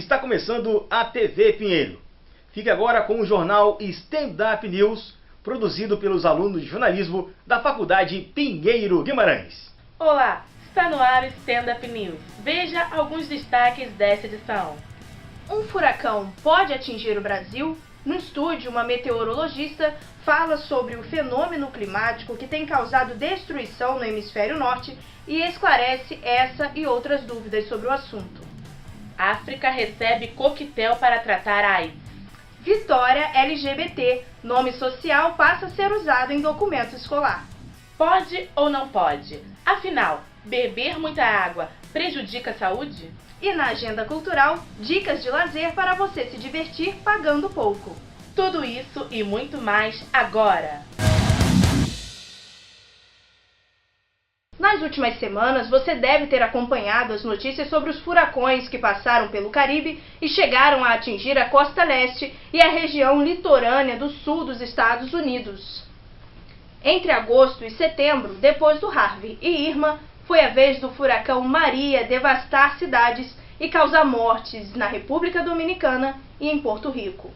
Está começando a TV Pinheiro. Fique agora com o jornal Stand Up News, produzido pelos alunos de jornalismo da Faculdade Pinheiro Guimarães. Olá, está no ar o Stand Up News. Veja alguns destaques dessa edição. Um furacão pode atingir o Brasil? No estúdio, uma meteorologista fala sobre o fenômeno climático que tem causado destruição no hemisfério norte e esclarece essa e outras dúvidas sobre o assunto. África recebe coquetel para tratar a AIDS. Vitória LGBT, nome social, passa a ser usado em documento escolar. Pode ou não pode? Afinal, beber muita água prejudica a saúde? E na agenda cultural, dicas de lazer para você se divertir pagando pouco. Tudo isso e muito mais agora. Nas últimas semanas, você deve ter acompanhado as notícias sobre os furacões que passaram pelo Caribe e chegaram a atingir a costa leste e a região litorânea do sul dos Estados Unidos. Entre agosto e setembro, depois do Harvey e Irma, foi a vez do furacão Maria devastar cidades e causar mortes na República Dominicana e em Porto Rico.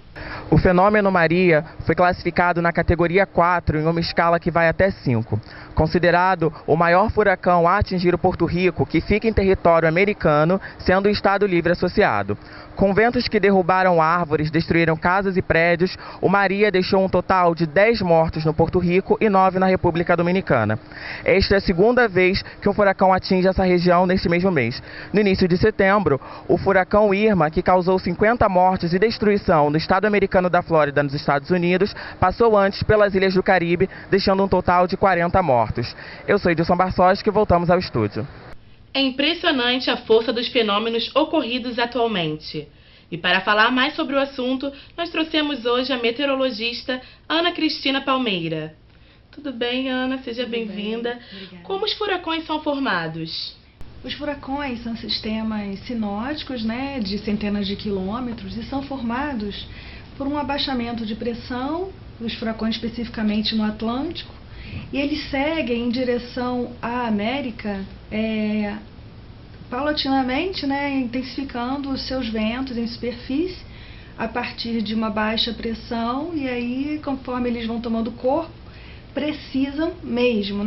O fenômeno Maria foi classificado na categoria 4 em uma escala que vai até 5. Considerado o maior furacão a atingir o Porto Rico, que fica em território americano, sendo um estado livre associado. Com ventos que derrubaram árvores, destruíram casas e prédios, o Maria deixou um total de 10 mortos no Porto Rico e 9 na República Dominicana. Esta é a segunda vez que um furacão atinge essa região neste mesmo mês. No início de setembro, o furacão Irma, que causou 50 mortes e destruição no estado americano da Flórida, nos Estados Unidos, passou antes pelas ilhas do Caribe, deixando um total de 40 mortos. Eu sou Edilson Barsoski e voltamos ao estúdio. É impressionante a força dos fenômenos ocorridos atualmente. E para falar mais sobre o assunto, nós trouxemos hoje a meteorologista Ana Cristina Palmeira. Tudo bem, Ana? Seja bem-vinda. Como os furacões são formados? Os furacões são sistemas sinóticos, de centenas de quilômetros, e são formados por um abaixamento de pressão, os furacões especificamente no Atlântico, e eles seguem em direção à América, paulatinamente, intensificando os seus ventos em superfície a partir de uma baixa pressão, e aí, conforme eles vão tomando corpo, precisam mesmo,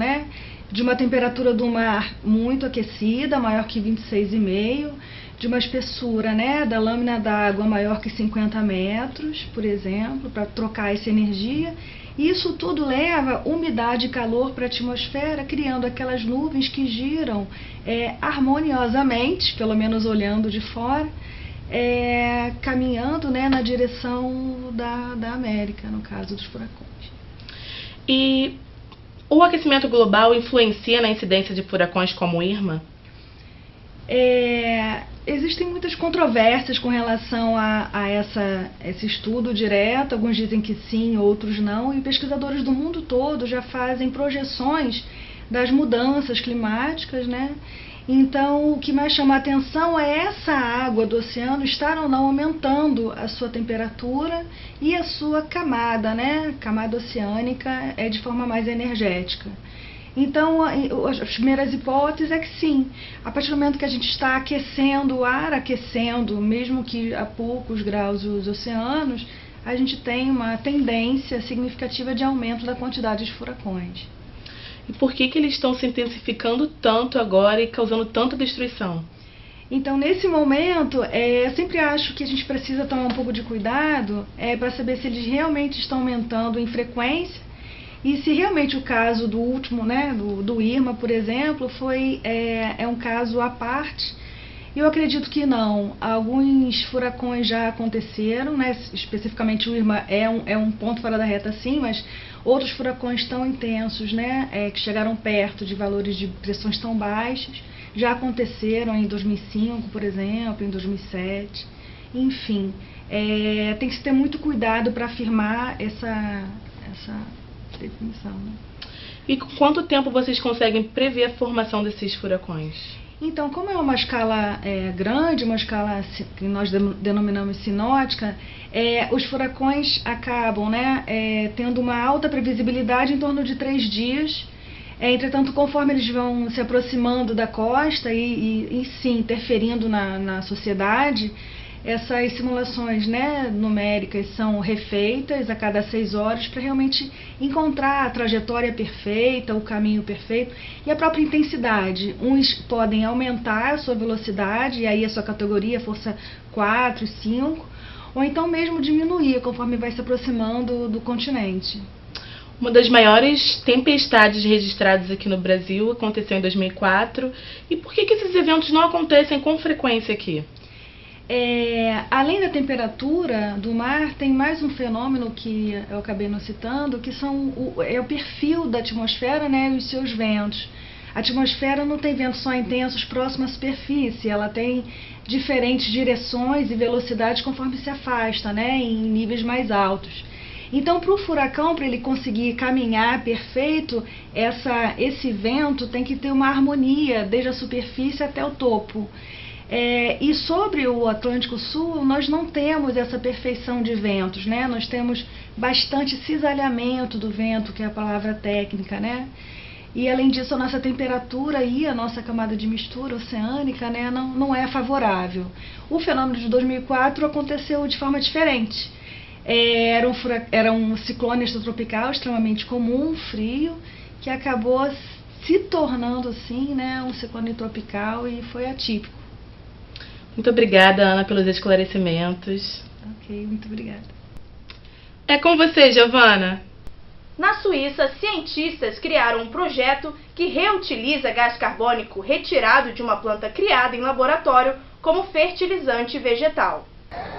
de uma temperatura do mar muito aquecida, maior que 26,5, de uma espessura, da lâmina d'água maior que 50 metros, por exemplo, para trocar essa energia. Isso tudo leva umidade e calor para a atmosfera, criando aquelas nuvens que giram harmoniosamente, pelo menos olhando de fora, caminhando na direção da América, no caso dos furacões. E o aquecimento global influencia na incidência de furacões como Irma? Existem muitas controvérsias com relação a esse estudo direto. Alguns dizem que sim, outros não. E pesquisadores do mundo todo já fazem projeções das mudanças climáticas, Então, o que mais chama a atenção é essa água do oceano estar ou não aumentando a sua temperatura e a sua camada, camada oceânica de forma mais energética. Então, as primeiras hipóteses é que sim, a partir do momento que a gente está aquecendo o ar, mesmo que a poucos graus os oceanos, a gente tem uma tendência significativa de aumento da quantidade de furacões. E por que eles estão se intensificando tanto agora e causando tanta destruição? Então, nesse momento, eu sempre acho que a gente precisa tomar um pouco de cuidado para saber se eles realmente estão aumentando em frequência e se realmente o caso do último, do Irma, por exemplo, é um caso à parte. Eu acredito que não. Alguns furacões já aconteceram, especificamente o Irma é um ponto fora da reta, sim, mas outros furacões tão intensos, que chegaram perto de valores de pressões tão baixas, já aconteceram em 2005, por exemplo, em 2007. Enfim, tem que se ter muito cuidado para afirmar essa definição. E com quanto tempo vocês conseguem prever a formação desses furacões? Então, como é uma escala grande, uma escala que nós denominamos sinótica, os furacões acabam tendo uma alta previsibilidade em torno de 3 dias. Entretanto, conforme eles vão se aproximando da costa e sim, interferindo na sociedade, essas simulações, né, numéricas são refeitas a cada 6 horas para realmente encontrar a trajetória perfeita, o caminho perfeito e a própria intensidade. Uns podem aumentar a sua velocidade, e aí a sua categoria, força 4, 5, ou então mesmo diminuir conforme vai se aproximando do continente. Uma das maiores tempestades registradas aqui no Brasil aconteceu em 2004. E por que esses eventos não acontecem com frequência aqui? Além da temperatura do mar, tem mais um fenômeno que eu acabei não citando, que é o perfil da atmosfera, né, e os seus ventos. A atmosfera não tem ventos só intensos próximos à superfície, ela tem diferentes direções e velocidades conforme se afasta, né, em níveis mais altos. Então, para o furacão, para ele conseguir caminhar perfeito, esse vento tem que ter uma harmonia desde a superfície até o topo. E sobre o Atlântico Sul, nós não temos essa perfeição de ventos, né? Nós temos bastante cisalhamento do vento, que é a palavra técnica, né? E além disso, a nossa temperatura e a nossa camada de mistura oceânica, né, não é favorável. O fenômeno de 2004 aconteceu de forma diferente. Era um ciclone extratropical extremamente comum, frio, que acabou se tornando assim, né, um ciclone tropical, e foi atípico. Muito obrigada, Ana, pelos esclarecimentos. Ok, muito obrigada. É com você, Giovana. Na Suíça, cientistas criaram um projeto que reutiliza gás carbônico retirado de uma planta criada em laboratório como fertilizante vegetal.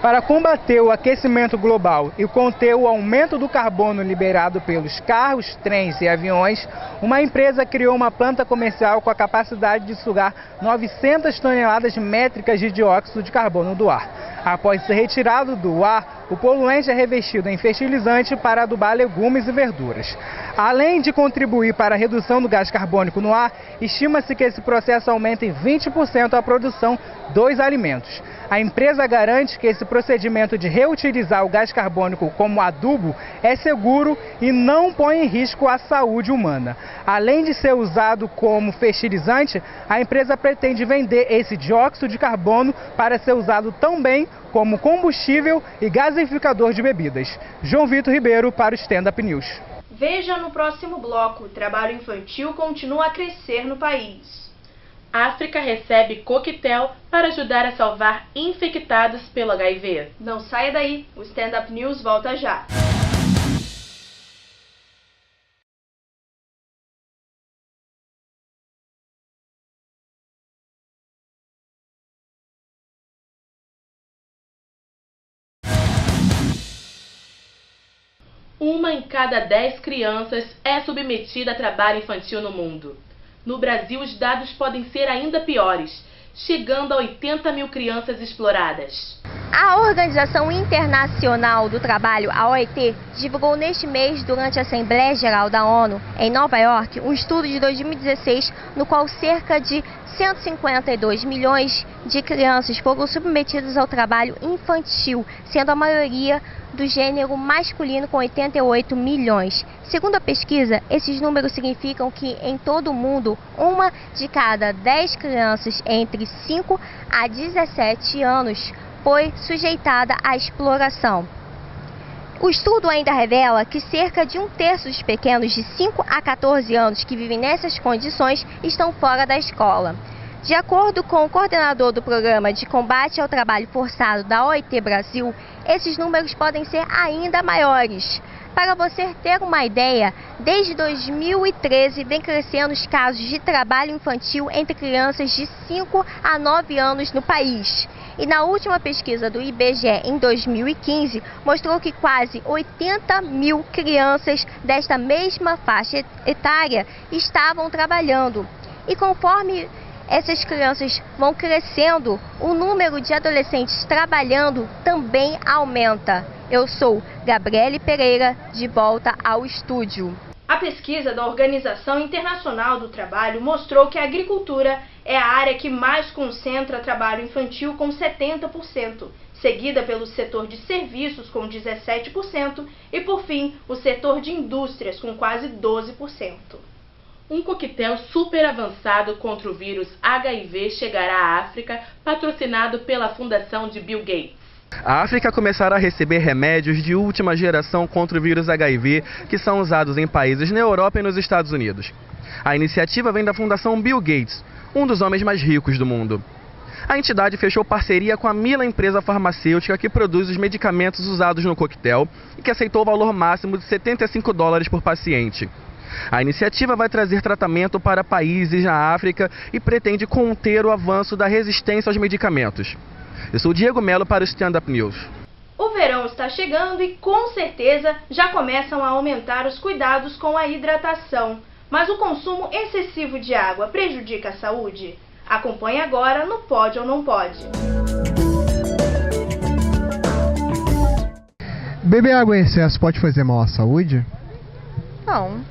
Para combater o aquecimento global e conter o aumento do carbono liberado pelos carros, trens e aviões, uma empresa criou uma planta comercial com a capacidade de sugar 900 toneladas métricas de dióxido de carbono do ar. Após ser retirado do ar, o poluente é revestido em fertilizante para adubar legumes e verduras. Além de contribuir para a redução do gás carbônico no ar, estima-se que esse processo aumente em 20% a produção dos alimentos. A empresa garante que esse procedimento de reutilizar o gás carbônico como adubo é seguro e não põe em risco a saúde humana. Além de ser usado como fertilizante, a empresa pretende vender esse dióxido de carbono para ser usado também como combustível e gasificador de bebidas. João Vitor Ribeiro para o Stand Up News. Veja no próximo bloco: o trabalho infantil continua a crescer no país. A África recebe coquetel para ajudar a salvar infectados pelo HIV. Não saia daí, o Stand Up News volta já. Uma em cada 10 crianças é submetida a trabalho infantil no mundo. No Brasil, os dados podem ser ainda piores, chegando a 80 mil crianças exploradas. A Organização Internacional do Trabalho, a OIT, divulgou neste mês, durante a Assembleia Geral da ONU, em Nova York, um estudo de 2016, no qual cerca de 152 milhões de crianças foram submetidas ao trabalho infantil, sendo a maioria do gênero masculino, com 88 milhões. Segundo a pesquisa, esses números significam que em todo o mundo, 1 de cada 10 crianças entre 5 a 17 anos foi sujeitada à exploração. O estudo ainda revela que cerca de 1/3 dos pequenos de 5 a 14 anos que vivem nessas condições estão fora da escola. De acordo com o coordenador do Programa de Combate ao Trabalho Forçado da OIT Brasil, esses números podem ser ainda maiores. Para você ter uma ideia, desde 2013 vem crescendo os casos de trabalho infantil entre crianças de 5 a 9 anos no país. E na última pesquisa do IBGE, em 2015, mostrou que quase 80 mil crianças desta mesma faixa etária estavam trabalhando. E conforme essas crianças vão crescendo, o número de adolescentes trabalhando também aumenta. Eu sou Gabriele Pereira, de volta ao estúdio. A pesquisa da Organização Internacional do Trabalho mostrou que a agricultura é a área que mais concentra trabalho infantil, com 70%, seguida pelo setor de serviços, com 17%, e, por fim, o setor de indústrias, com quase 12%. Um coquetel super avançado contra o vírus HIV chegará à África, patrocinado pela Fundação de Bill Gates. A África começará a receber remédios de última geração contra o vírus HIV, que são usados em países na Europa e nos Estados Unidos. A iniciativa vem da Fundação Bill Gates, um dos homens mais ricos do mundo. A entidade fechou parceria com a Mila, empresa farmacêutica que produz os medicamentos usados no coquetel e que aceitou o valor máximo de $75 por paciente. A iniciativa vai trazer tratamento para países na África e pretende conter o avanço da resistência aos medicamentos. Eu sou Diego Melo para o Stand Up News. O verão está chegando e com certeza já começam a aumentar os cuidados com a hidratação. Mas o consumo excessivo de água prejudica a saúde? Acompanhe agora no Pode ou Não Pode. Beber água em excesso pode fazer mal à saúde? Não,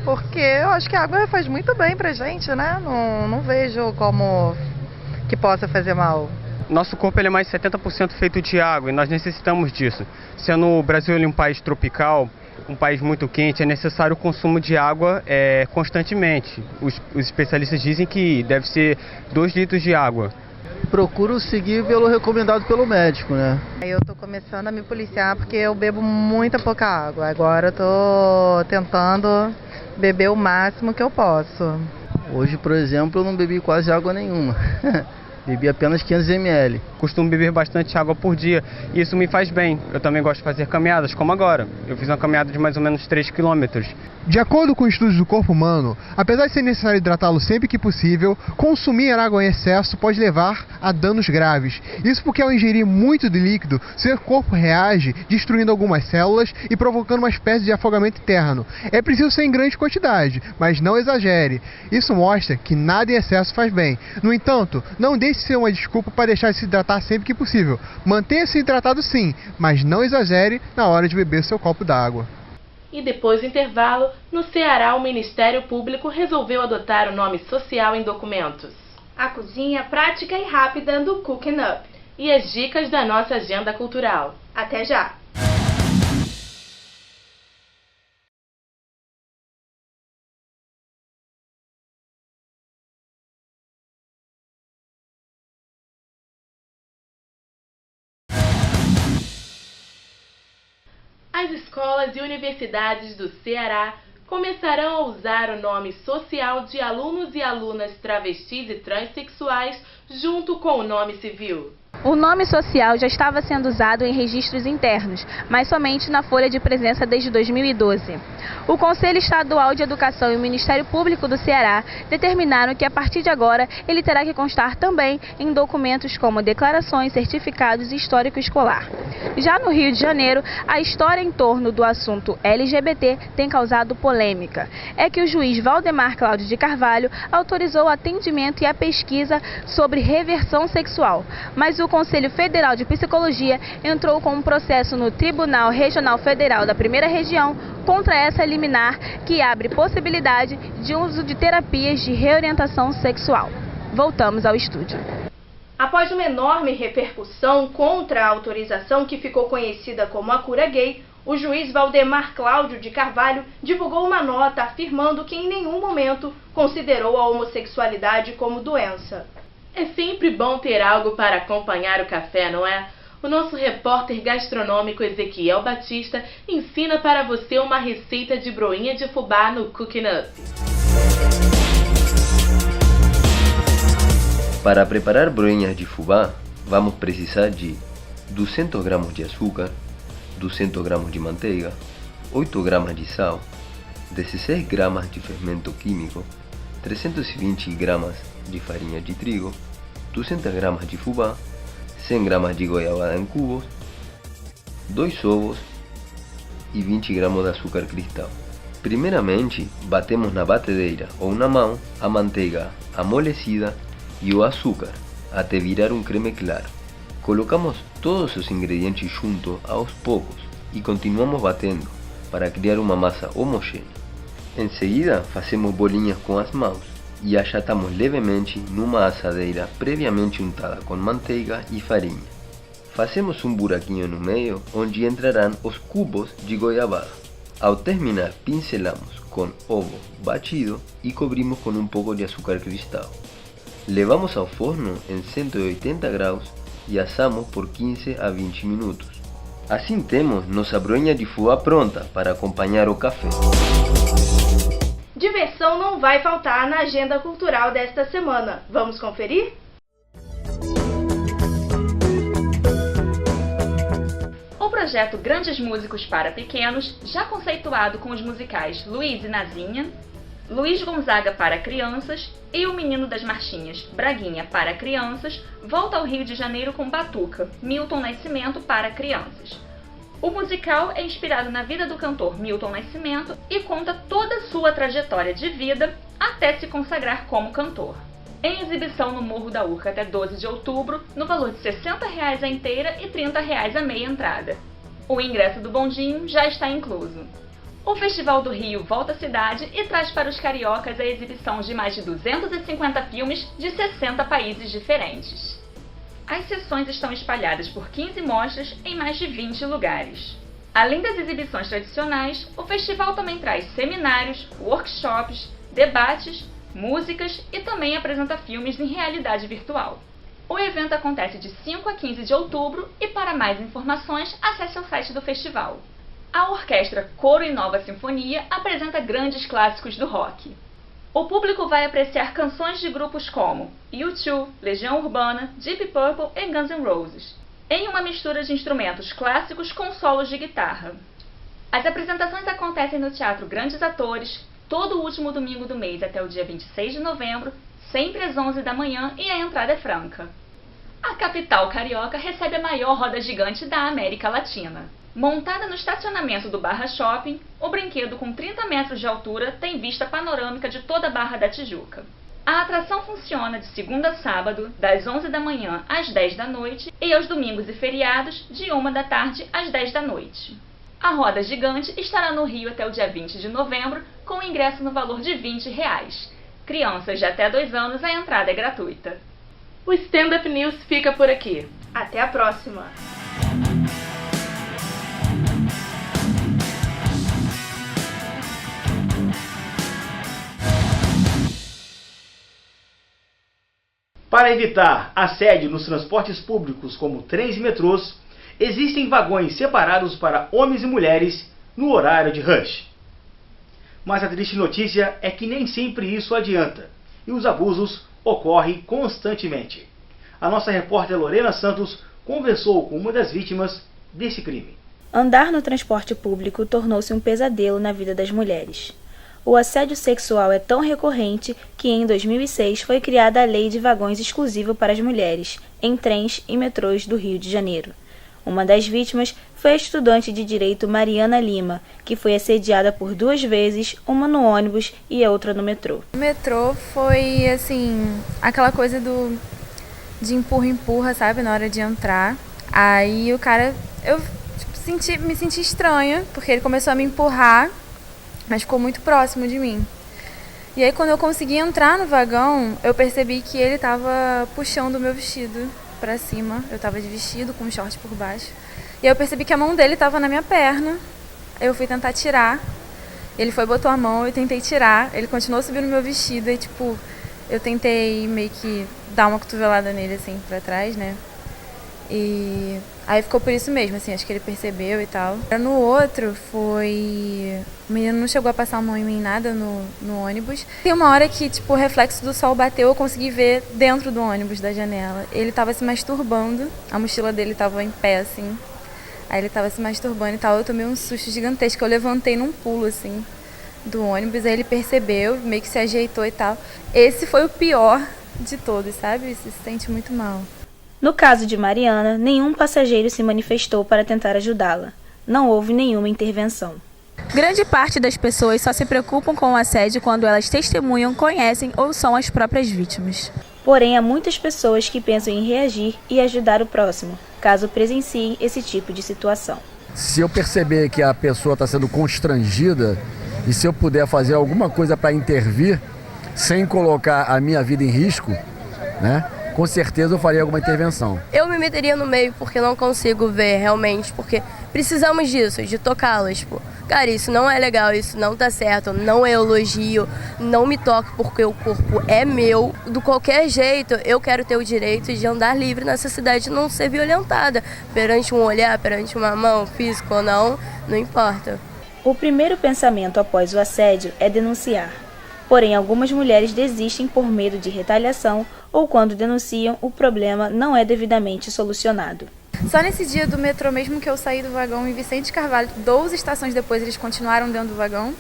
porque eu acho que a água faz muito bem pra gente, né? Não vejo como que possa fazer mal. Nosso corpo ele é mais 70% feito de água e nós necessitamos disso. Sendo o Brasil um país tropical, um país muito quente, é necessário o consumo de água constantemente. Os especialistas dizem que deve ser 2 litros de água. Procuro seguir pelo recomendado pelo médico, né? Eu tô começando a me policiar porque eu bebo muita pouca água. Agora eu tô tentando beber o máximo que eu posso. Hoje, por exemplo, eu não bebi quase água nenhuma. Bebi apenas 500 ml. Costumo beber bastante água por dia e isso me faz bem. Eu também gosto de fazer caminhadas, como agora. Eu fiz uma caminhada de mais ou menos 3 quilômetros. De acordo com estudos do corpo humano, apesar de ser necessário hidratá-lo sempre que possível, consumir água em excesso pode levar a danos graves. Isso porque ao ingerir muito de líquido, seu corpo reage destruindo algumas células e provocando uma espécie de afogamento interno. É preciso ser em grande quantidade, mas não exagere. Isso mostra que nada em excesso faz bem. No entanto, não deixe ser uma desculpa para deixar de se hidratar sempre que possível. Mantenha-se hidratado sim, mas não exagere na hora de beber seu copo d'água. E depois do intervalo, no Ceará, o Ministério Público resolveu adotar o nome social em documentos. A cozinha prática e rápida do Cooking Up. E as dicas da nossa agenda cultural. Até já! As escolas e universidades do Ceará começarão a usar o nome social de alunos e alunas travestis e transexuais junto com o nome civil. O nome social já estava sendo usado em registros internos, mas somente na folha de presença desde 2012. O Conselho Estadual de Educação e o Ministério Público do Ceará determinaram que a partir de agora ele terá que constar também em documentos como declarações, certificados e histórico escolar. Já no Rio de Janeiro, a história em torno do assunto LGBT tem causado polêmica. É que o juiz Valdemar Cláudio de Carvalho autorizou o atendimento e a pesquisa sobre reversão sexual, mas o Conselho Federal de Psicologia entrou com um processo no Tribunal Regional Federal da Primeira Região contra essa liminar que abre possibilidade de uso de terapias de reorientação sexual. Voltamos ao estúdio. Após uma enorme repercussão contra a autorização que ficou conhecida como a cura gay, o juiz Valdemar Cláudio de Carvalho divulgou uma nota afirmando que em nenhum momento considerou a homossexualidade como doença. É sempre bom ter algo para acompanhar o café, não é? O nosso repórter gastronômico Ezequiel Batista ensina para você uma receita de broinha de fubá no Cooking Up. Para preparar broinhas de fubá, vamos precisar de 200 gramas de açúcar, 200 gramas de manteiga, 8 gramas de sal, 16 gramas de fermento químico, 320 gramas de farinha de trigo, 200 gramas de fubá, 100 gramas de goiabada em cubos, 2 ovos e 20 gramas de açúcar cristal. Primeiramente, batemos na batedeira ou na mão a manteiga amolecida e o açúcar até virar um creme claro. Colocamos todos os ingredientes juntos aos poucos e continuamos batendo para criar uma massa homogênea. Em seguida, fazemos bolinhas com as mãos e achatamos levemente numa assadeira previamente untada com manteiga e farinha. Fazemos um buraquinho no meio onde entrarão os cubos de goiabada. Ao terminar, pincelamos com ovo batido e cobrimos com um pouco de açúcar cristal. Levamos ao forno em 180 graus e assamos por 15 a 20 minutos. Assim temos nossa bronha de fubá pronta para acompanhar o café. Diversão não vai faltar na agenda cultural desta semana. Vamos conferir? O projeto Grandes Músicos para Pequenos, já conceituado com os musicais Luiz e Nazinha, Luiz Gonzaga para Crianças e O Menino das Marchinhas, Braguinha para Crianças, volta ao Rio de Janeiro com Batuca, Milton Nascimento para Crianças. O musical é inspirado na vida do cantor Milton Nascimento e conta toda a sua trajetória de vida até se consagrar como cantor. Em exibição no Morro da Urca até 12 de outubro, no valor de R$ 60 a inteira e R$ 30 a meia entrada. O ingresso do bondinho já está incluso. O Festival do Rio volta à cidade e traz para os cariocas a exibição de mais de 250 filmes de 60 países diferentes. As sessões estão espalhadas por 15 mostras em mais de 20 lugares. Além das exibições tradicionais, o festival também traz seminários, workshops, debates, músicas e também apresenta filmes em realidade virtual. O evento acontece de 5 a 15 de outubro e para mais informações acesse o site do festival. A orquestra Coro e Nova Sinfonia apresenta grandes clássicos do rock. O público vai apreciar canções de grupos como U2, Legião Urbana, Deep Purple e Guns N' Roses, em uma mistura de instrumentos clássicos com solos de guitarra. As apresentações acontecem no Teatro Grandes Atores, todo o último domingo do mês até o dia 26 de novembro, sempre às 11 da manhã e a entrada é franca. A capital carioca recebe a maior roda gigante da América Latina. Montada no estacionamento do Barra Shopping, o brinquedo com 30 metros de altura tem vista panorâmica de toda a Barra da Tijuca. A atração funciona de segunda a sábado, das 11 da manhã às 10 da noite e aos domingos e feriados, de 1 da tarde às 10 da noite. A roda gigante estará no Rio até o dia 20 de novembro, com ingresso no valor de R$ 20. Crianças de até 2 anos, a entrada é gratuita. O Stand Up News fica por aqui. Até a próxima! Para evitar assédio nos transportes públicos como trens e metrôs, existem vagões separados para homens e mulheres no horário de rush. Mas a triste notícia é que nem sempre isso adianta, e os abusos ocorrem constantemente. A nossa repórter Lorena Santos conversou com uma das vítimas desse crime. Andar no transporte público tornou-se um pesadelo na vida das mulheres. O assédio sexual é tão recorrente que em 2006 foi criada a Lei de Vagões Exclusivo para as Mulheres, em trens e metrôs do Rio de Janeiro. Uma das vítimas foi a estudante de Direito Mariana Lima, que foi assediada por 2 vezes, uma no ônibus e a outra no metrô. O metrô foi, assim, aquela coisa de empurra-empurra, sabe, na hora de entrar. Aí o cara, eu me senti estranha, porque ele começou a me empurrar, mas ficou muito próximo de mim. E aí quando eu consegui entrar no vagão, eu percebi que ele estava puxando o meu vestido pra cima. Eu estava de vestido com um short por baixo. E aí eu percebi que a mão dele estava na minha perna. Eu fui tentar tirar. Ele foi, botou a mão, eu tentei tirar. Ele continuou subindo o meu vestido e tipo, eu tentei meio que dar uma cotovelada nele assim pra trás, né? E aí ficou por isso mesmo, assim, acho que ele percebeu e tal. No outro foi... O menino não chegou a passar a mão em mim, nada no ônibus. Tem uma hora que, tipo, o reflexo do sol bateu, eu consegui ver dentro do ônibus, da janela. Ele tava se masturbando, a mochila dele tava em pé, assim. Aí ele tava se masturbando e tal, eu tomei um susto gigantesco. Eu levantei num pulo, assim, do ônibus, aí ele percebeu, meio que se ajeitou e tal. Esse foi o pior de todos, sabe? Você se sente muito mal. No caso de Mariana, nenhum passageiro se manifestou para tentar ajudá-la. Não houve nenhuma intervenção. Grande parte das pessoas só se preocupam com o assédio quando elas testemunham, conhecem ou são as próprias vítimas. Porém, há muitas pessoas que pensam em reagir e ajudar o próximo, caso presenciem esse tipo de situação. Se eu perceber que a pessoa está sendo constrangida e se eu puder fazer alguma coisa para intervir, sem colocar a minha vida em risco, né? Com certeza eu faria alguma intervenção. Eu me meteria no meio porque não consigo ver realmente, porque precisamos disso, de tocá-las, tipo, cara, isso não é legal, isso não tá certo, não é elogio, não me toque porque o corpo é meu. Do qualquer jeito, eu quero ter o direito de andar livre nessa cidade e não ser violentada perante um olhar, perante uma mão, físico ou não importa. O primeiro pensamento após o assédio é denunciar. Porém, algumas mulheres desistem por medo de retaliação ou quando denunciam, o problema não é devidamente solucionado. Só nesse dia do metrô mesmo que eu saí do vagão em Vicente Carvalho, 12 estações depois eles continuaram dentro do vagão.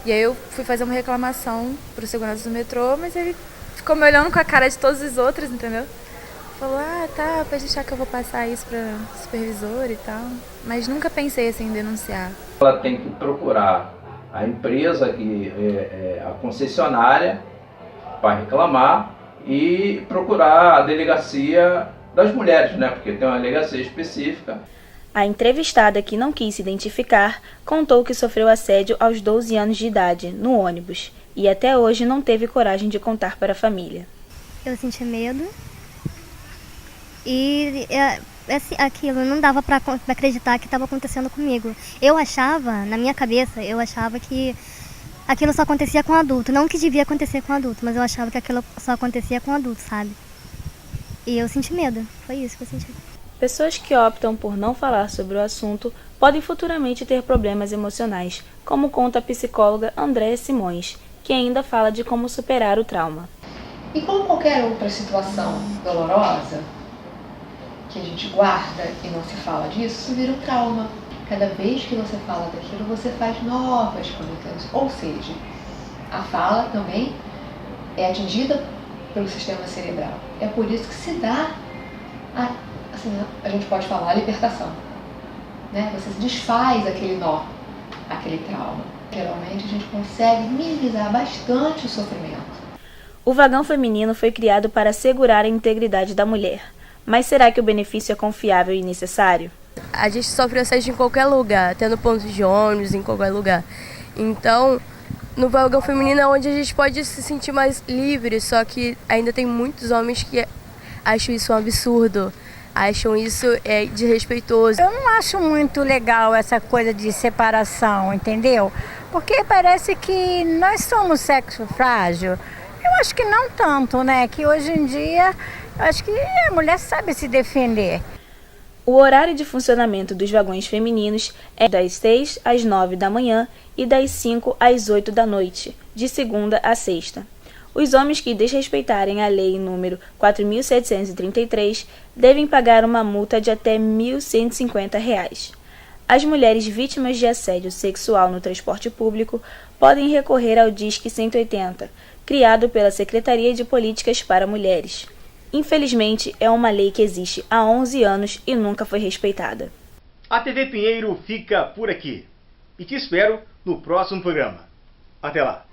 E aí eu fui fazer uma reclamação pro segurança do metrô, mas ele ficou me olhando com a cara de todos os outros, entendeu? Falou, tá, pode deixar que eu vou passar isso pra supervisor e tal. Mas nunca pensei assim em denunciar. Ela tem que procurar a empresa, a concessionária, para reclamar e procurar a delegacia das mulheres, né? Porque tem uma delegacia específica. A entrevistada, que não quis se identificar, contou que sofreu assédio aos 12 anos de idade, no ônibus, e até hoje não teve coragem de contar para a família. Eu senti medo e aquilo não dava para acreditar que estava acontecendo comigo. Eu achava, na minha cabeça, que aquilo só acontecia com adulto. Não que devia acontecer com adulto, mas eu achava que aquilo só acontecia com adulto, sabe? E eu senti medo, foi isso que eu senti. Pessoas que optam por não falar sobre o assunto podem futuramente ter problemas emocionais, como conta a psicóloga Andréa Simões, que ainda fala de como superar o trauma. E como qualquer outra situação dolorosa, que a gente guarda e não se fala disso, isso vira um trauma. Cada vez que você fala daquilo, você faz novas conexões. Ou seja, a fala também é atingida pelo sistema cerebral. É por isso que se dá, a gente pode falar, a libertação. Né? Você desfaz aquele nó, aquele trauma. Geralmente a gente consegue minimizar bastante o sofrimento. O vagão feminino foi criado para assegurar a integridade da mulher. Mas será que o benefício é confiável e necessário? A gente sofre assédio em qualquer lugar, até no ponto de ônibus, em qualquer lugar. Então, no vagão feminino é onde a gente pode se sentir mais livre, só que ainda tem muitos homens que acham isso um absurdo, acham isso desrespeitoso. Eu não acho muito legal essa coisa de separação, entendeu? Porque parece que nós somos sexo frágil. Eu acho que não tanto, né? Que hoje em dia, eu acho que a mulher sabe se defender. O horário de funcionamento dos vagões femininos é das 6 às 9 da manhã e das 5 às 8 da noite, de segunda a sexta. Os homens que desrespeitarem a lei número 4.733 devem pagar uma multa de até R$ 1.150. As mulheres vítimas de assédio sexual no transporte público podem recorrer ao Disque 180, criado pela Secretaria de Políticas para Mulheres. Infelizmente, é uma lei que existe há 11 anos e nunca foi respeitada. A TV Pinheiro fica por aqui. E te espero no próximo programa. Até lá!